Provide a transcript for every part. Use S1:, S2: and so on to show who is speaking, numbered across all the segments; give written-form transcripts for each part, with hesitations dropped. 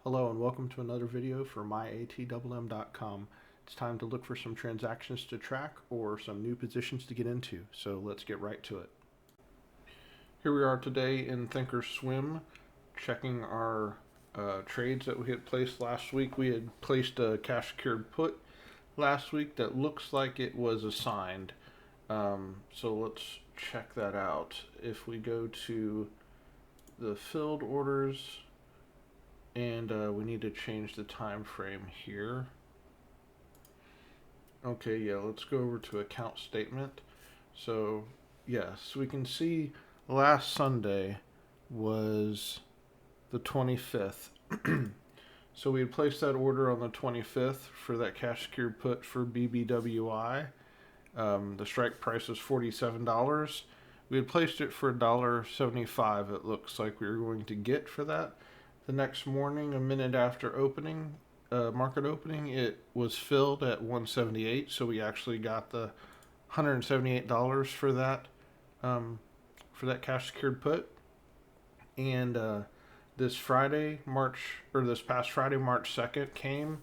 S1: Hello and welcome to another video for myatmm.com. It's time to look for some transactions to track or some new positions to get into, so let's get right to it. Here we are today in Thinkorswim, checking our trades that we had placed last week. We had placed a cash secured put last week that looks like it was assigned. So let's check that out. If we go to the filled orders, and we need to change the time frame here. Okay, yeah, let's go over to account statement. So yes, we can see last Sunday was the 25th. So we had placed that order on the 25th for that cash secured put for BBWI. The strike price was $47. We had placed it for $1.75. It looks like we were going to get for that. The next morning, a minute after opening, market opening, it was filled at $178. So we actually got the $178 for that cash secured put. And this past Friday, March 2nd, came,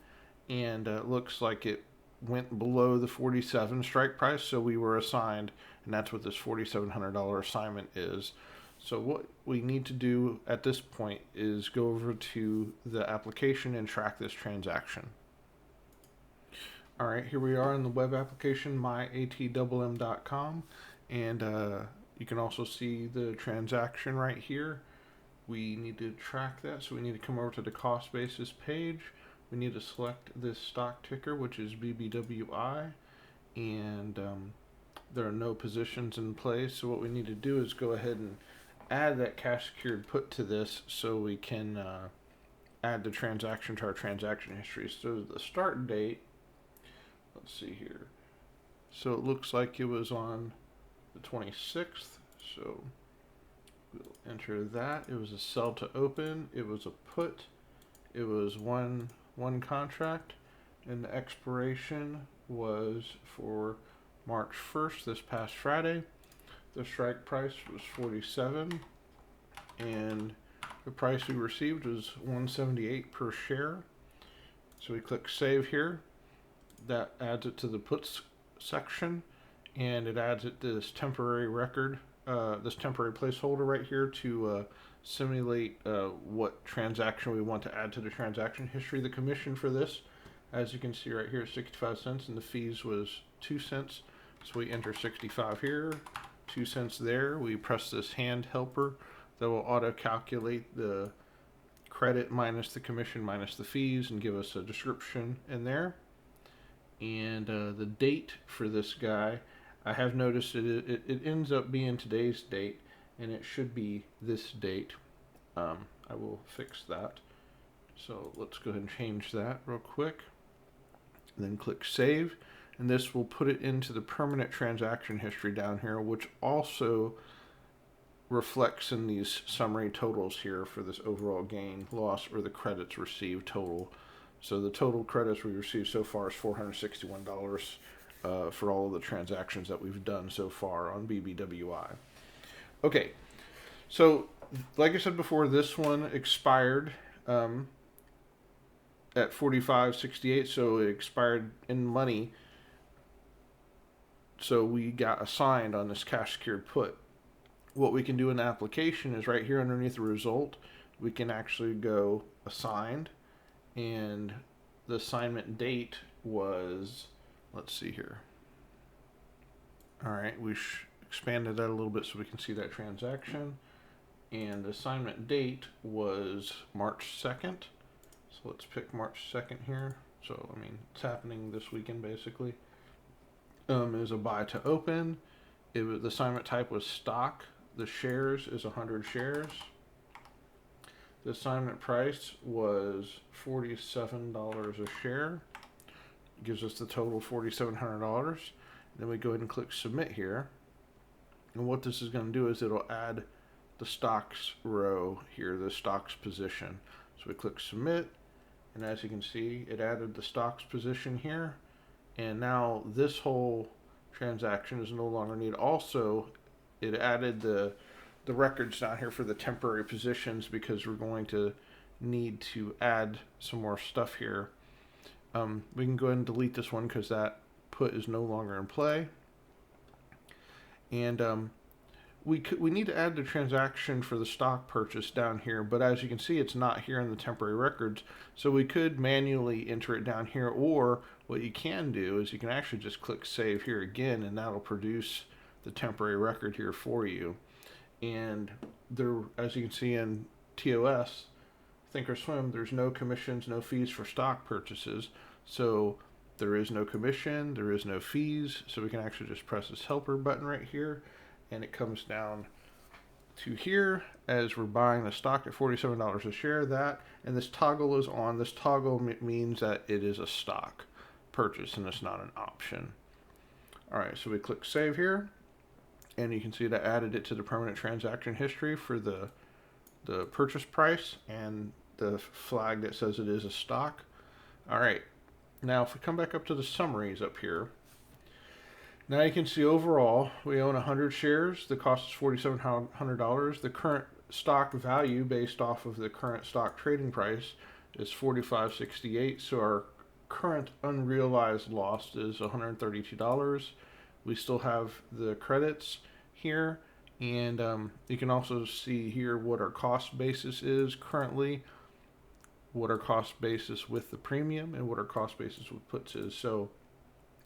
S1: and it looks like it went below the 47 strike price, so we were assigned, and that's what this $4,700 assignment is. So what we need to do at this point is go over to the application and track this transaction. All right, here we are in the web application, myatmm.com, and you can also see the transaction right here. We need to track that, so we need to come over to the cost basis page. We need to select this stock ticker, which is BBWI, and there are no positions in place. So what we need to do is go ahead and add that cash secured put to this so we can add the transaction to our transaction history. So the start date, let's see here. So it looks like it was on the 26th. So we'll enter that. It was a sell to open. It was a put. It was one contract, and the expiration was for March 1st, this past Friday. The strike price was 47, and the price we received was 178 per share. So we click save here. That adds it to the puts section, and it adds it to this temporary record, this temporary placeholder right here to simulate what transaction we want to add to the transaction history. The commission for this, as you can see right here, is 65 cents, and the fees was 2 cents. So we enter 65 here, 2 cents there. We press this hand helper that will auto calculate the credit minus the commission minus the fees and give us a description in there. And the date for this guy, I have noticed it ends up being today's date, and it should be this date. I will fix that. So let's go ahead and change that real quick. And then click save. And this will put it into the permanent transaction history down here, which also reflects in these summary totals here for this overall gain, loss, or the credits received total. So the total credits we received so far is $461 for all of the transactions that we've done so far on BBWI. Okay, so like I said before, this one expired at $45.68, so it expired in money. So we got assigned on this cash secured put. What we can do in the application is right here underneath the result, we can actually go assigned, and the assignment date was, let's see here. All right, we expanded that a little bit so we can see that transaction. And the assignment date was March 2nd. So let's pick March 2nd here. So, I mean, it's happening this weekend basically. It was a buy to open. The assignment type was stock. The shares is 100 shares. The assignment price was $47 a share. It gives us the total $4,700. Then we go ahead and click submit here. And what this is going to do is it'll add the stocks row here, the stocks position. So we click submit, and as you can see, it added the stocks position here. And now this whole transaction is no longer needed. Also, it added the records down here for the temporary positions, because we're going to need to add some more stuff here. We can go ahead and delete this one because that put is no longer in play. And we need to add the transaction for the stock purchase down here, but as you can see, it's not here in the temporary records. So we could manually enter it down here, or what you can do is you can actually just click save here again, and that'll produce the temporary record here for you. And there, as you can see in TOS, Thinkorswim, there's no commissions, no fees for stock purchases. So there is no commission, there is no fees. So we can actually just press this helper button right here, and it comes down to here as we're buying the stock at $47 a share. That, and this toggle is on. This toggle means that it is a stock purchase and it's not an option. All right, so we click save here, and you can see that added it to the permanent transaction history for the purchase price and the flag that says it is a stock. All right, now if we come back up to the summaries up here, now you can see overall we own 100 shares. The cost is $4,700. The current stock value based off of the current stock trading price is $45.68. So our current unrealized loss is $132. We still have the credits here, and you can also see here what our cost basis is currently, what our cost basis with the premium, and what our cost basis with puts is. So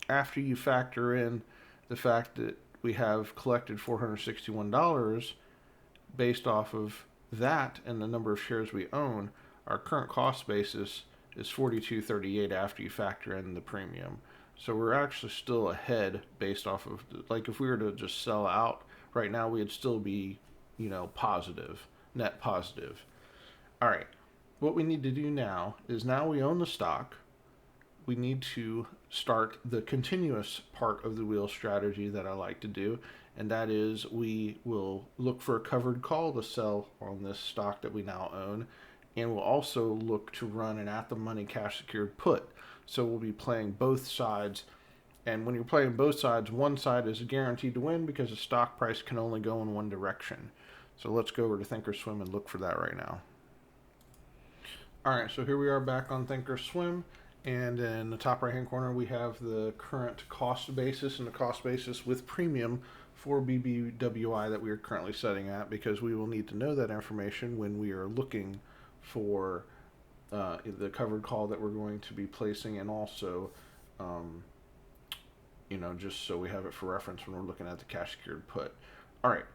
S1: after you factor in the fact that we have collected $461 based off of that and the number of shares we own, our current cost basis is $42.38 after you factor in the premium. So we're actually still ahead based off of, like, if we were to just sell out right now, we'd still be, positive, net positive. All right, what we need to do now is, now we own the stock, we need to start the continuous part of the wheel strategy that I like to do, and that is we will look for a covered call to sell on this stock that we now own, and we'll also look to run an at-the-money cash secured put. So we'll be playing both sides, and when you're playing both sides, one side is guaranteed to win because the stock price can only go in one direction. So let's go over to Thinkorswim and look for that right now. All right, so here we are back on Thinkorswim, and in the top right-hand corner, we have the current cost basis and the cost basis with premium for BBWI that we are currently setting at, because we will need to know that information when we are looking for the covered call that we're going to be placing, and also, just so we have it for reference when we're looking at the cash secured put. All right,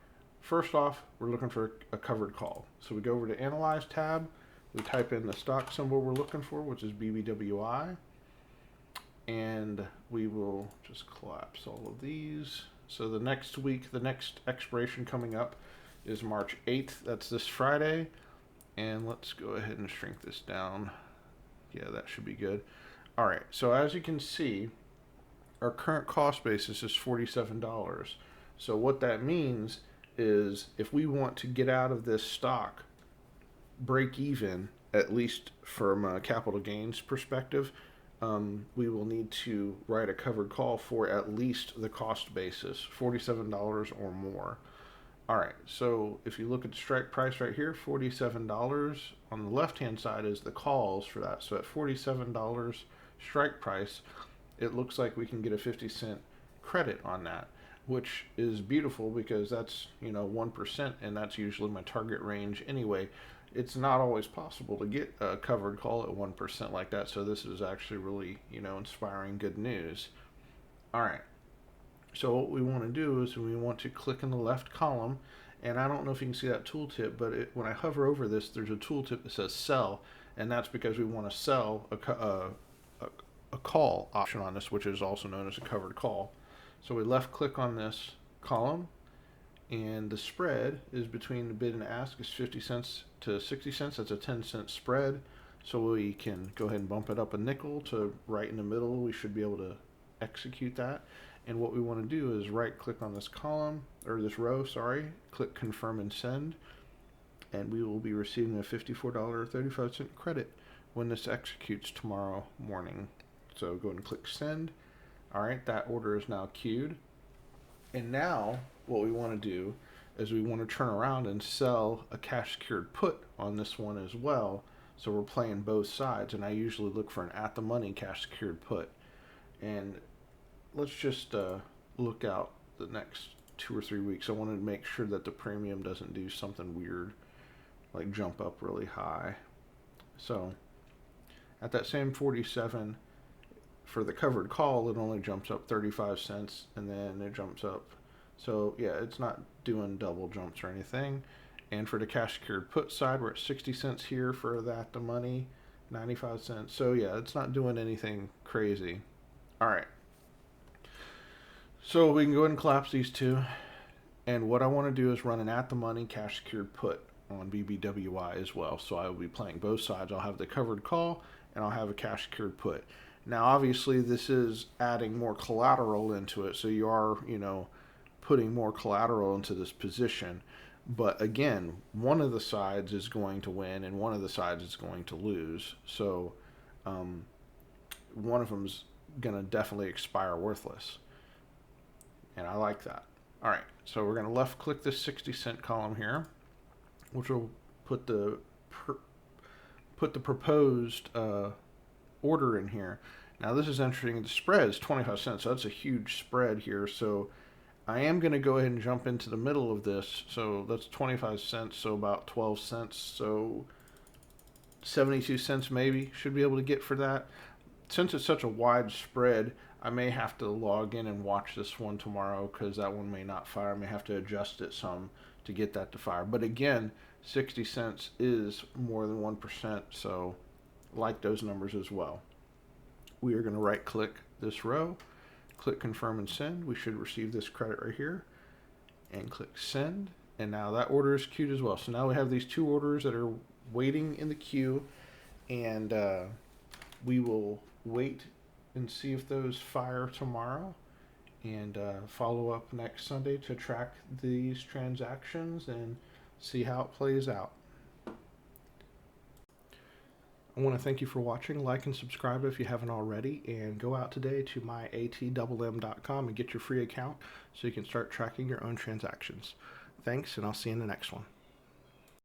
S1: first off, we're looking for a covered call. So we go over to Analyze tab, we type in the stock symbol we're looking for, which is BBWI, and we will just collapse all of these. So the next week, the next expiration coming up is March 8th. That's this Friday. And let's go ahead and shrink this down. Yeah, that should be good. All right, so as you can see, our current cost basis is $47. So what that means is, if we want to get out of this stock break even, at least from a capital gains perspective, we will need to write a covered call for at least the cost basis, $47 or more. All right, so if you look at the strike price right here, $47. On the left-hand side is the calls for that. So at $47 strike price, it looks like we can get a 50-cent credit on that, which is beautiful because that's, 1%, and that's usually my target range anyway. It's not always possible to get a covered call at 1% like that, so this is actually really, inspiring good news. All right. So what we want to do is we want to click in the left column, and I don't know if you can see that tooltip, but when I hover over this, there's a tooltip that says sell, and that's because we want to sell a call option on this, which is also known as a covered call. So we left click on this column, and the spread is between the bid and ask is 50 cents to 60 cents. That's a 10-cent spread. So we can go ahead and bump it up a nickel to right in the middle. We should be able to execute that. And what we want to do is right click on this column, or this row, sorry, click confirm and send, and we will be receiving a $54.35 credit when this executes tomorrow morning. So go ahead and click send. All right, that order is now queued. And now what we want to do is we want to turn around and sell a cash secured put on this one as well. So we're playing both sides, and I usually look for an at the money cash secured put. And let's just look out the next 2 or 3 weeks. I wanted to make sure that the premium doesn't do something weird, like jump up really high. So at that same 47, for the covered call, it only jumps up 35 cents, and then it jumps up. So yeah, it's not doing double jumps or anything. And for the cash secured put side, we're at 60 cents here for that, the money, 95 cents. So yeah, it's not doing anything crazy. All right. So we can go ahead and collapse these two. And what I want to do is run an at the money cash secured put on BBWI as well. So I will be playing both sides. I'll have the covered call and I'll have a cash secured put. Now, obviously, this is adding more collateral into it. So you are, putting more collateral into this position. But again, one of the sides is going to win and one of the sides is going to lose. So one of them's going to definitely expire worthless. And I like that. All right, so we're going to left click this 60-cent column here, which will put the proposed order in here. Now this is interesting. The spread is 25 cents, so that's a huge spread here. So I am going to go ahead and jump into the middle of this. So that's 25 cents, so about 12 cents. So 72 cents maybe should be able to get for that. Since it's such a wide spread, I may have to log in and watch this one tomorrow because that one may not fire. I may have to adjust it some to get that to fire. But again, 60 cents is more than 1%, so like those numbers as well. We are going to right click this row, click confirm and send. We should receive this credit right here and click send. And now that order is queued as well. So now we have these two orders that are waiting in the queue, and we will wait and see if those fire tomorrow and follow up next Sunday to track these transactions and see how it plays out. I want to thank you for watching. Like and subscribe if you haven't already, and go out today to myatmm.com and get your free account so you can start tracking your own transactions. Thanks, and I'll see you in the next one.